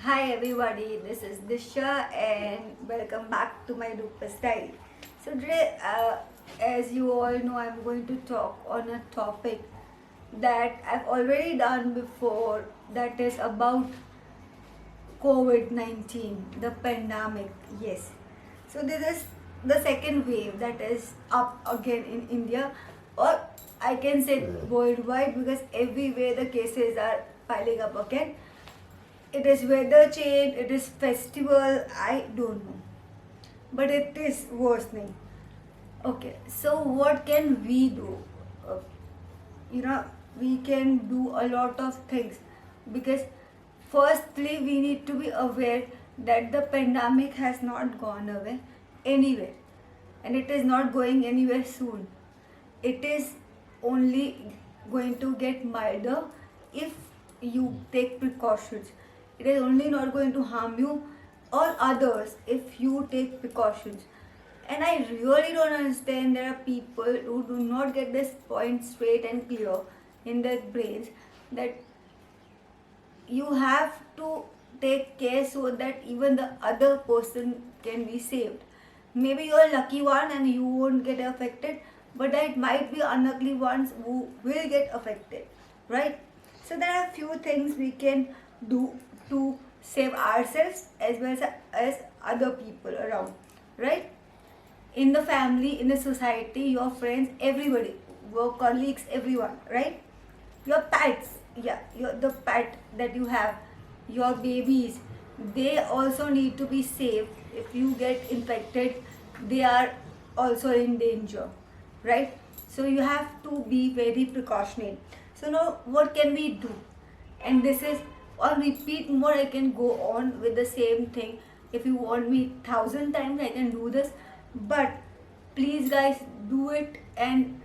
Hi everybody, this is Disha and welcome back to my Dupas Diary. So today, as you all know, I'm going to talk on a topic that I've already done before, that is about COVID-19, the pandemic. Yes. So this is the second wave that is up again in India, or I can say worldwide, because everywhere the cases are piling up again. It is weather change, it is festival, I don't know. But it is worsening. Okay, so what can we do? Uh, we can do a lot of things, because firstly we need to be aware that the pandemic has not gone away anywhere, and it is not going anywhere soon. It is only going to get milder if you take precautions. It is only not going to harm you or others if you take precautions. And I really don't understand, there are people who do not get this point straight and clear in their brains, that you have to take care so that even the other person can be saved. Maybe you're a lucky one and you won't get affected, but there might be unlucky ones who will get affected, right? So there are few things we can do to save ourselves as well as other people around, right? In the family, in the society, your friends, everybody, work colleagues, everyone, right? Your pets, yeah, the pet that you have, your babies, they also need to be safe. If you get infected, they are also in danger, right? So you have to be very precautionary. So now what can we do? And this is on repeat more. I can go on with the same thing. If you want me 1,000 times, I can do this, but please guys, do it and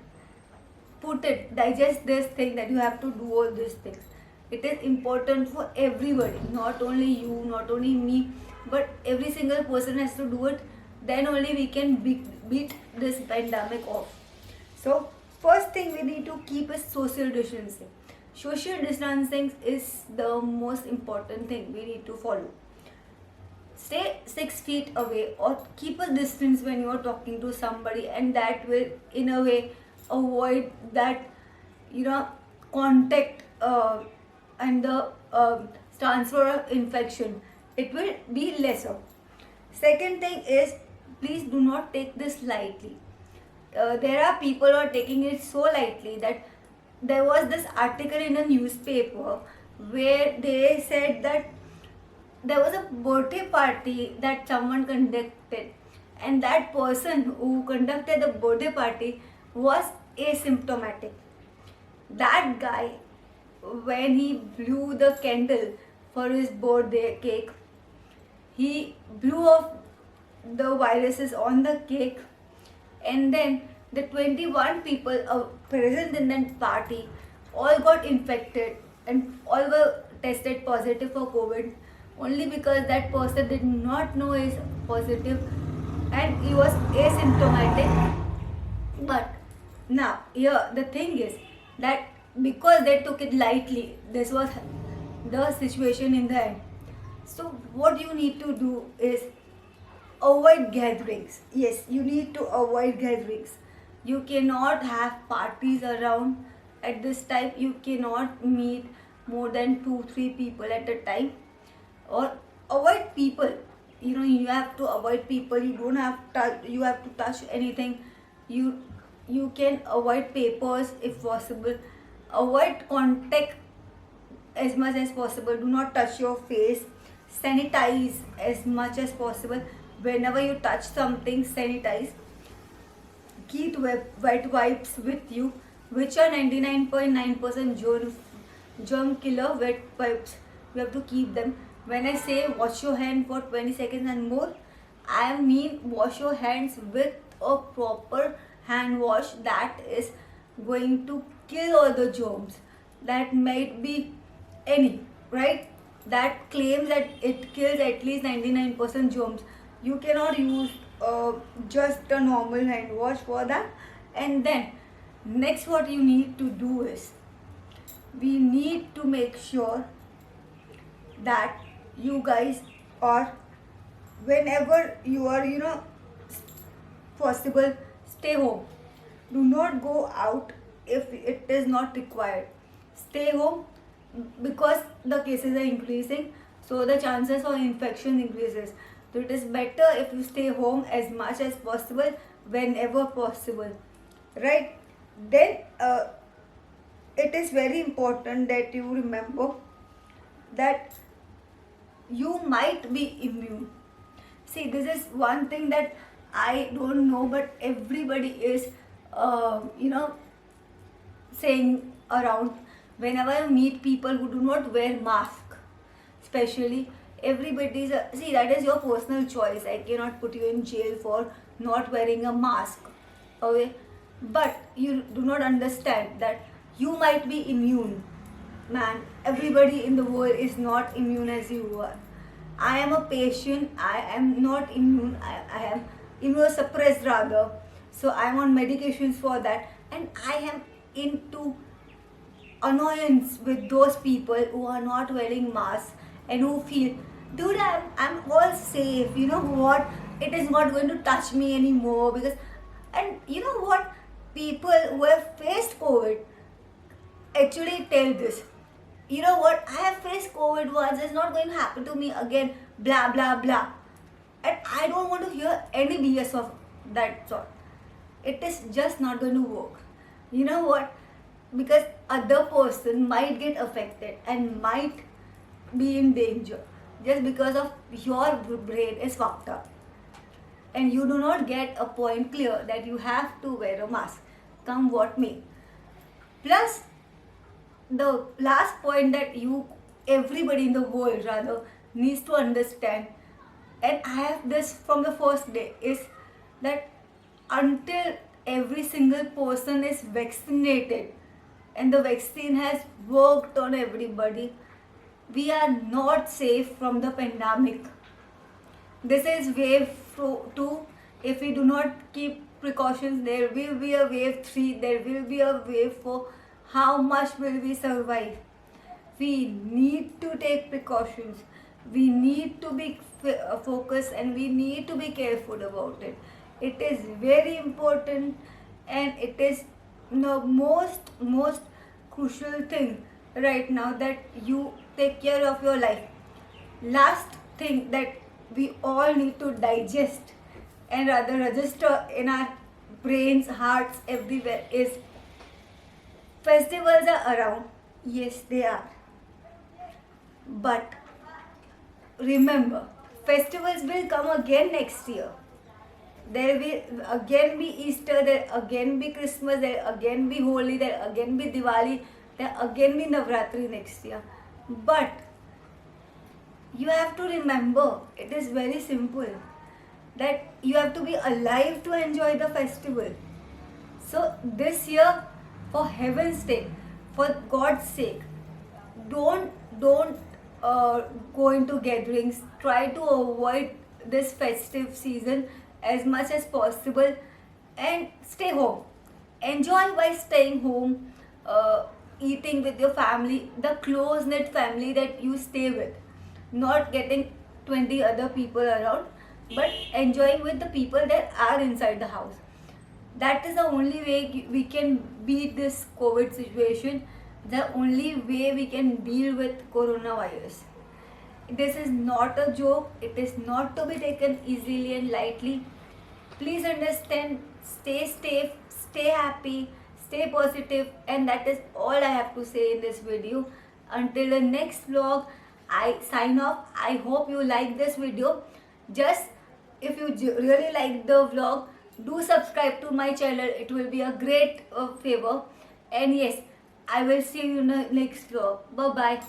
put it, digest this thing, that you have to do all these things. It is important for everybody, not only you, not only me, but every single person has to do it. Then only we can beat this pandemic off. So first thing we need to keep is social distancing. Social distancing is the most important thing we need to follow. Stay 6 feet away or keep a distance when you are talking to somebody, and that will in a way avoid that, you know contact, and the transfer of infection, it will be lesser. Second thing is, please do not take this lightly. There are people who are taking it so lightly, that there was this article in a newspaper where they said that there was a birthday party that someone conducted, and that person who conducted the birthday party was asymptomatic. That guy, when he blew the candle for his birthday cake, he blew off the viruses on the cake, and then the 21 people present in that party all got infected, and all were tested positive for COVID, only because that person did not know is positive and he was asymptomatic. But now here the thing is that because they took it lightly, this was the situation in the end. So what you need to do is avoid gatherings. Yes, you need to avoid gatherings. You cannot have parties around at this time. You cannot meet more than 2 3 people at a time, or avoid people. You have to avoid people. You don't have you have to touch anything. You can avoid papers if possible. Avoid contact as much as possible. Do not touch your face. Sanitize as much as possible. Whenever you touch something, sanitize. Keep wet wipes with you, which are 99.9% germ killer. Wet wipes, you have to keep them. When I say wash your hand for 20 seconds and more, I mean wash your hands with a proper hand wash that is going to kill all the germs. That might be any, right? That claims that it kills at least 99% germs. You cannot use just a normal hand wash for that. And then next, what you need to do is, we need to make sure that you guys, or whenever you are, possible, stay home. Do not go out if it is not required. Stay home because the cases are increasing, so the chances of infection increases. So it is better if you stay home as much as possible whenever possible, right? Then it is very important that you remember that you might be immune. See, this is one thing that I don't know, but everybody is, you know, saying around. Whenever I meet people who do not wear mask, especially, everybody's see, that is your personal choice. I cannot put you in jail for not wearing a mask, okay? But you do not understand that you might be immune, man. Everybody in the world is not immune as you are. I am a patient. I am not immune. I am immunosuppressed rather. So I am on medications for that, and I am into annoyance with those people who are not wearing masks and who feel, dude, I'm all safe. You know what? It is not going to touch me anymore because, and you know what? People who have faced COVID actually tell this. You know what? I have faced COVID once. It's not going to happen to me again. Blah blah blah. And I don't want to hear any BS of that sort. It is just not going to work. You know what? Because other person might get affected and might be in danger just because of your brain is fucked up and you do not get a point clear that you have to wear a mask come what may. Plus, the last point that everybody in the world rather needs to understand, and I have this from the first day, is that until every single person is vaccinated and the vaccine has worked on everybody, we are not safe from the pandemic. This is wave 2. If we do not keep precautions, there will be a wave 3, there will be a wave 4. How much will we survive? We need to take precautions. We need to be focused and we need to be careful about it. It is very important and it is the most crucial thing right now that you take care of your life. Last thing that we all need to digest and rather register in our brains, hearts, everywhere is festivals are around. Yes, they are. But remember, festivals will come again next year. There will again be Easter, there again be Christmas, there again be Holi, there again be Diwali, there again be Navratri next year. But you have to remember, it is very simple, that you have to be alive to enjoy the festival. So this year, for heaven's sake, for God's sake, don't go into gatherings. Try to avoid this festive season as much as possible and stay home. Enjoy by staying home, eating with your family, the close knit family that you stay with, not getting 20 other people around, but enjoying with the people that are inside the house. That is the only way we can beat this COVID situation, the only way we can deal with coronavirus. This is not a joke, it is not to be taken easily and lightly. Please understand, stay safe, stay happy, stay positive, and that is all I have to say in this video. Until the next vlog, I sign off. I hope you like this video. Just if you really like the vlog, do subscribe to my channel. It will be a great favor. And yes, I will see you in the next vlog. Bye bye.